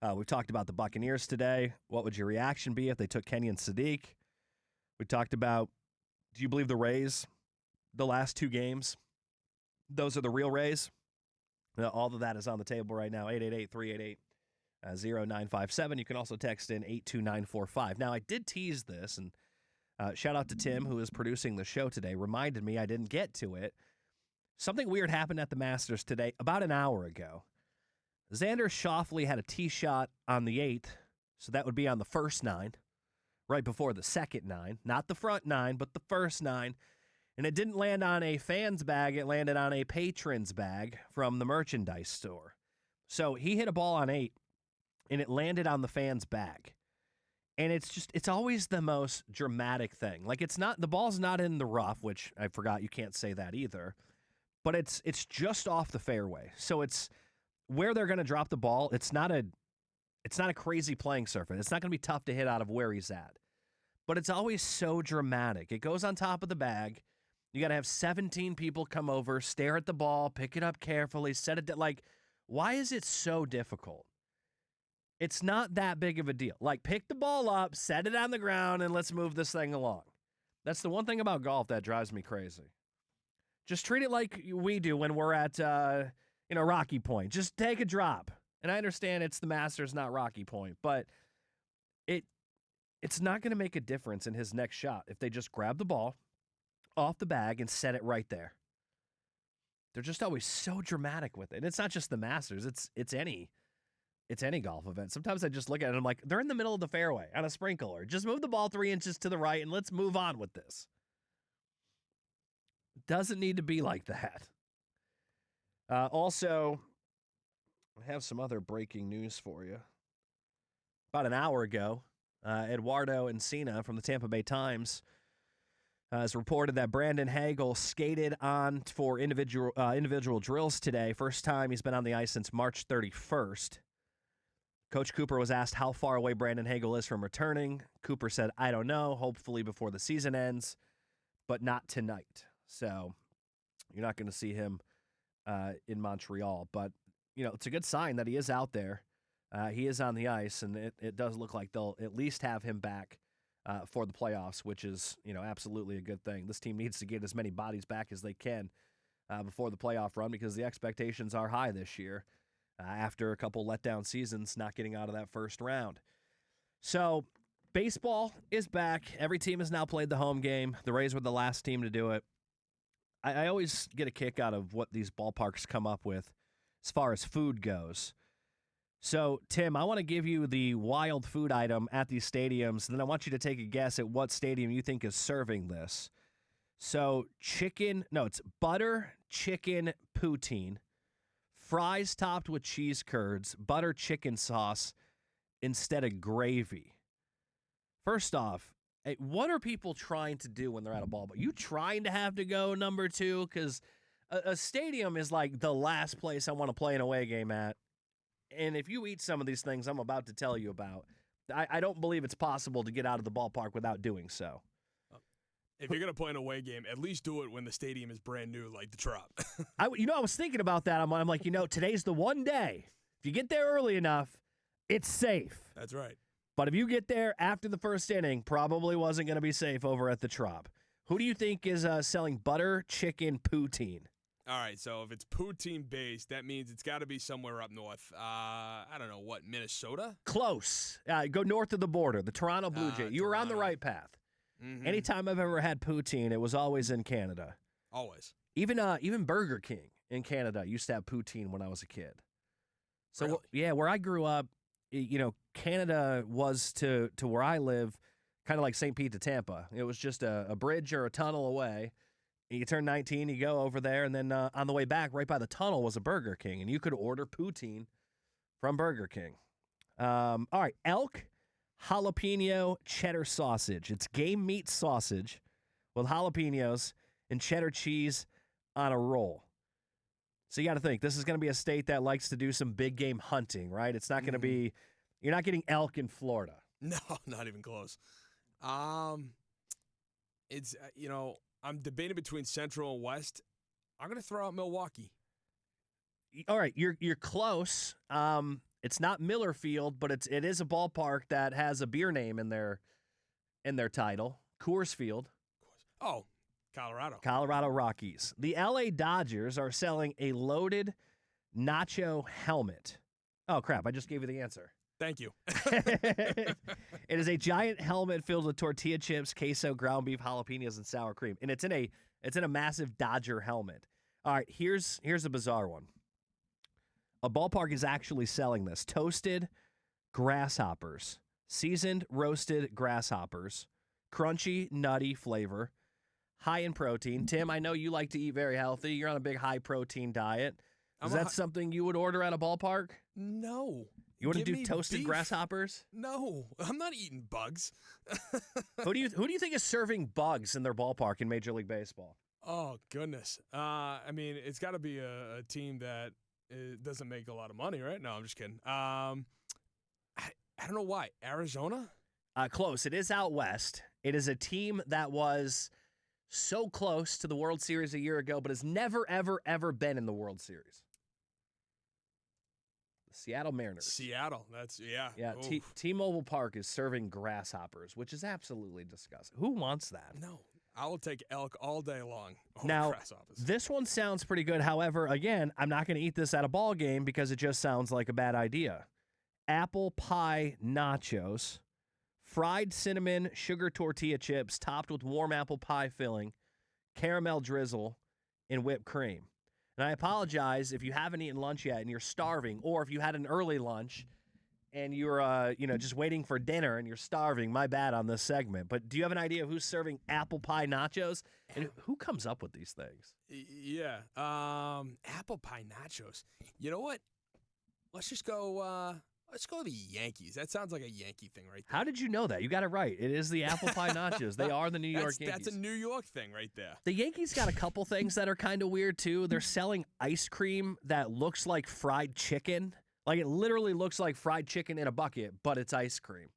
We talked about the Buccaneers today. What would your reaction be if they took Kenyon Sadiq? We talked about, do you believe the Rays, the last two games, those are the real Rays? All of that is on the table right now, 888-388-0957. You can also text in 82945. Now, I did tease this, and shout out to Tim, who is producing the show today, reminded me I didn't get to it. Something weird happened at the Masters today about an hour ago. Xander Schauffele had a tee shot on the 8th, so that would be on the first 9, right before the second 9. Not the front 9, but the first 9. And it didn't land on a fan's bag. It landed on a patron's bag from the merchandise store. So he hit a ball on 8, and it landed on the fan's bag. And it's always the most dramatic thing. Like, the ball's not in the rough, which I forgot you can't say that either. But it's just off the fairway. So it's where they're going to drop the ball. It's not a crazy playing surface. It's not going to be tough to hit out of where he's at. But it's always so dramatic. It goes on top of the bag. You got to have 17 people come over, stare at the ball, pick it up carefully, set it down. Like, why is it so difficult? It's not that big of a deal. Like, pick the ball up, set it on the ground, and let's move this thing along. That's the one thing about golf that drives me crazy. Just treat it like we do when we're at Rocky Point. Just take a drop. And I understand it's the Masters, not Rocky Point, but it's not going to make a difference in his next shot if they just grab the ball off the bag and set it right there. They're just always so dramatic with it. And it's not just the Masters. It's any golf event. Sometimes I just look at it and I'm like, they're in the middle of the fairway on a sprinkler. Just move the ball 3 inches to the right and let's move on with this. Doesn't need to be like that. Also, I have some other breaking news for you. About an hour ago, Eduardo Encina from the Tampa Bay Times has reported that Brandon Hagel skated on for individual drills today. First time he's been on the ice since March 31st. Coach Cooper was asked how far away Brandon Hagel is from returning. Cooper said, I don't know, hopefully before the season ends, but not tonight. So you're not going to see him in Montreal. But, it's a good sign that he is out there. He is on the ice, and it does look like they'll at least have him back for the playoffs, which is, absolutely a good thing. This team needs to get as many bodies back as they can before the playoff run because the expectations are high this year after a couple letdown seasons not getting out of that first round. So baseball is back. Every team has now played the home game. The Rays were the last team to do it. I always get a kick out of what these ballparks come up with as far as food goes. So, Tim, I want to give you the wild food item at these stadiums, and then I want you to take a guess at what stadium you think is serving this. So, it's butter chicken poutine, fries topped with cheese curds, butter chicken sauce instead of gravy. First off, what are people trying to do when they're at a ballpark? You trying to have to go number 2? Because a stadium is like the last place I want to play an away game at. And if you eat some of these things I'm about to tell you about, I don't believe it's possible to get out of the ballpark without doing so. If you're going to play an away game, at least do it when the stadium is brand new, like the Trop. I was thinking about that. I'm like, today's the one day. If you get there early enough, it's safe. That's right. But if you get there after the first inning, probably wasn't going to be safe over at the Trop. Who do you think is selling butter chicken poutine? All right, so if it's poutine-based, that means it's got to be somewhere up north. I don't know, what, Minnesota? Close. Go north of the border, the Toronto Blue Jays. You were on the right path. Mm-hmm. Anytime I've ever had poutine, it was always in Canada. Always. Even Burger King in Canada used to have poutine when I was a kid. So, really? Yeah, where I grew up, Canada was to where I live kind of like St. Pete to Tampa. It was just a bridge or a tunnel away. You turn 19, you go over there, and then on the way back, right by the tunnel was a Burger King, and you could order poutine from Burger King. All right, elk jalapeno cheddar sausage. It's game meat sausage with jalapenos and cheddar cheese on a roll. So you got to think, this is going to be a state that likes to do some big game hunting, right? It's not going to be, you're not getting elk in Florida. No, not even close. It's, I'm debating between Central and West. I'm going to throw out Milwaukee. All right, you're close. It's not Miller Field, but it is a ballpark that has a beer name in their title. Coors Field. Oh, Colorado. Colorado Rockies. The LA Dodgers are selling a loaded nacho helmet. Oh, crap. I just gave you the answer. Thank you. It is a giant helmet filled with tortilla chips, queso, ground beef, jalapenos, and sour cream. And it's in a massive Dodger helmet. All right, here's a bizarre one. A ballpark is actually selling this. Toasted grasshoppers. Seasoned roasted grasshoppers. Crunchy, nutty flavor. High in protein. Tim, I know you like to eat very healthy. You're on a big high protein diet. Is that something you would order at a ballpark? No. You want to do toasted beef. Grasshoppers? No, I'm not eating bugs. Who do you think is serving bugs in their ballpark in Major League Baseball? Oh, goodness. I mean, it's got to be a team that doesn't make a lot of money, right? No, I'm just kidding. I don't know why. Arizona? Close. It is out west. It is a team that was so close to the World Series a year ago, but has never, ever, ever been in the World Series. The Seattle Mariners. Seattle. Yeah. Yeah, T-Mobile Park is serving grasshoppers, which is absolutely disgusting. Who wants that? No. I will take elk all day long over now, grasshoppers. This one sounds pretty good. However, again, I'm not going to eat this at a ball game because it just sounds like a bad idea. Apple pie nachos, fried cinnamon sugar tortilla chips topped with warm apple pie filling, caramel drizzle, and whipped cream. And I apologize if you haven't eaten lunch yet and you're starving, or if you had an early lunch and you're just waiting for dinner and you're starving. My bad on this segment. But do you have an idea of who's serving apple pie nachos? And who comes up with these things? Yeah. Apple pie nachos. You know what? Let's just go the Yankees. That sounds like a Yankee thing right there. How did you know that? You got it right. It is the apple pie nachos. They are the New York Yankees. That's a New York thing right there. The Yankees got a couple things that are kind of weird, too. They're selling ice cream that looks like fried chicken. Like, it literally looks like fried chicken in a bucket, but it's ice cream.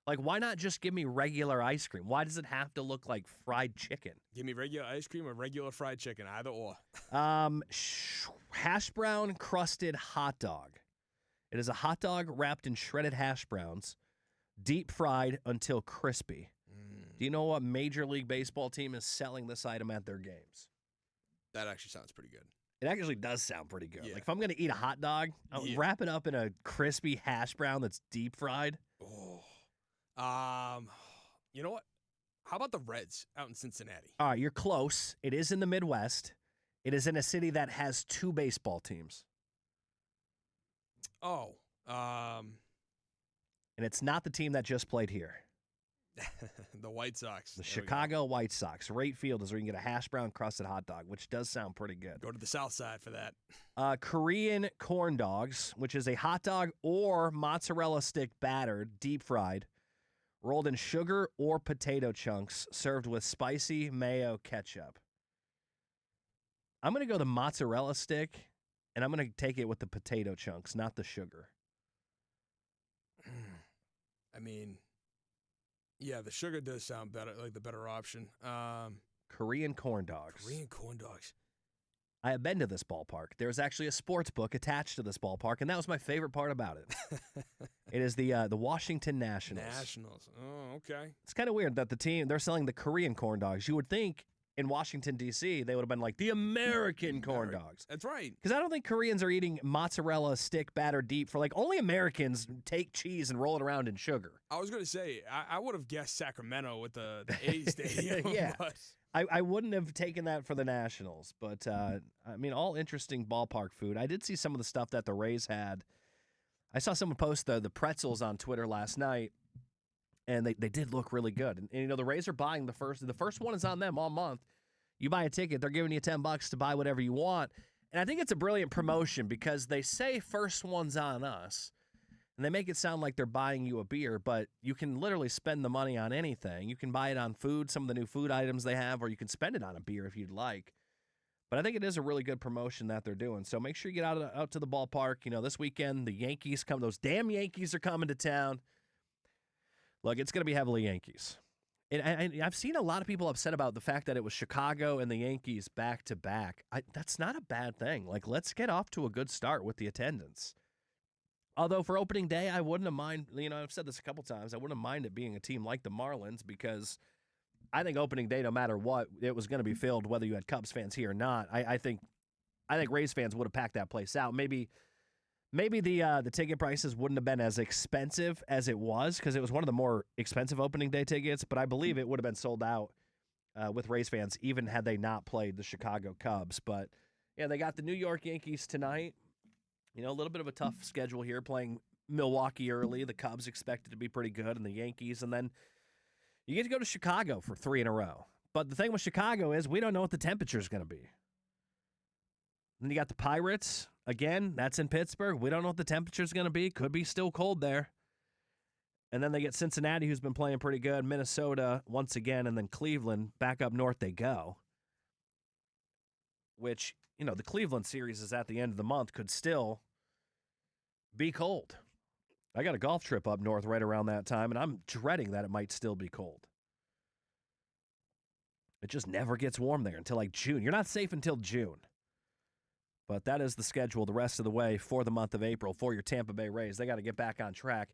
Like, why not just give me regular ice cream? Why does it have to look like fried chicken? Give me regular ice cream or regular fried chicken, either or. Hash brown crusted hot dog. It is a hot dog wrapped in shredded hash browns, deep fried until crispy. Do you know what Major League Baseball team is selling this item at their games? That actually sounds pretty good. It actually does sound pretty good. Yeah. Like, if I'm going to eat a hot dog, I'll wrap it up in a crispy hash brown that's deep fried. Oh. You know what? How about the Reds out in Cincinnati? All right, you're close. It is in the Midwest. It is in a city that has 2 baseball teams. Oh. And it's not the team that just played here. The White Sox. The Chicago White Sox. Rate Field is where you can get a hash brown crusted hot dog, which does sound pretty good. Go to the South Side for that. Korean corn dogs, which is a hot dog or mozzarella stick battered, deep fried, rolled in sugar or potato chunks, served with spicy mayo ketchup. I'm going to go the mozzarella stick, and I'm going to take it with the potato chunks, not the sugar. I mean, yeah, the sugar does sound better, like the better option. Korean corn dogs. Korean corn dogs. I have been to this ballpark. There's actually a sports book attached to this ballpark, and that was my favorite part about it. It is the Washington Nationals. Nationals. Oh, okay. It's kind of weird that they're selling the Korean corn dogs. You would think in Washington, D.C., they would have been like the American corn dogs. That's right. Because I don't think Koreans are eating mozzarella stick battered deep for only Americans take cheese and roll it around in sugar. I was going to say, I would have guessed Sacramento with the A stadium. Yeah. But I wouldn't have taken that for the Nationals. But, I mean, all interesting ballpark food. I did see some of the stuff that the Rays had. I saw someone post the pretzels on Twitter last night. And they did look really good. And the Rays are buying the first one is on them all month. You buy a ticket, they're giving you $10 to buy whatever you want. And I think it's a brilliant promotion because they say first one's on us. And they make it sound like they're buying you a beer, but you can literally spend the money on anything. You can buy it on food, some of the new food items they have, or you can spend it on a beer if you'd like. But I think it is a really good promotion that they're doing. So make sure you get out to the ballpark. This weekend, the Yankees come. Those damn Yankees are coming to town. Look, it's going to be heavily Yankees. And I've seen a lot of people upset about the fact that it was Chicago and the Yankees back-to-back. That's not a bad thing. Let's get off to a good start with the attendance. Although for opening day, I wouldn't have mind. I've said this a couple times. I wouldn't have minded being a team like the Marlins because I think opening day, no matter what, it was going to be filled whether you had Cubs fans here or not. I think Rays fans would have packed that place out. Maybe the ticket prices wouldn't have been as expensive as it was because it was one of the more expensive opening day tickets. But I believe it would have been sold out with Rays fans even had they not played the Chicago Cubs. But yeah, they got the New York Yankees tonight. A little bit of a tough schedule here, playing Milwaukee early. The Cubs expected to be pretty good, and the Yankees. And then you get to go to Chicago for 3 in a row. But the thing with Chicago is we don't know what the temperature is going to be. Then you got the Pirates. Again, that's in Pittsburgh. We don't know what the temperature is going to be. Could be still cold there. And then they get Cincinnati, who's been playing pretty good. Minnesota once again, and then Cleveland. Back up north they go. Which, the Cleveland series is at the end of the month, could still be cold. I got a golf trip up north right around that time, and I'm dreading that it might still be cold. It just never gets warm there until like June. You're not safe until June. But that is the schedule the rest of the way for the month of April for your Tampa Bay Rays. They got to get back on track.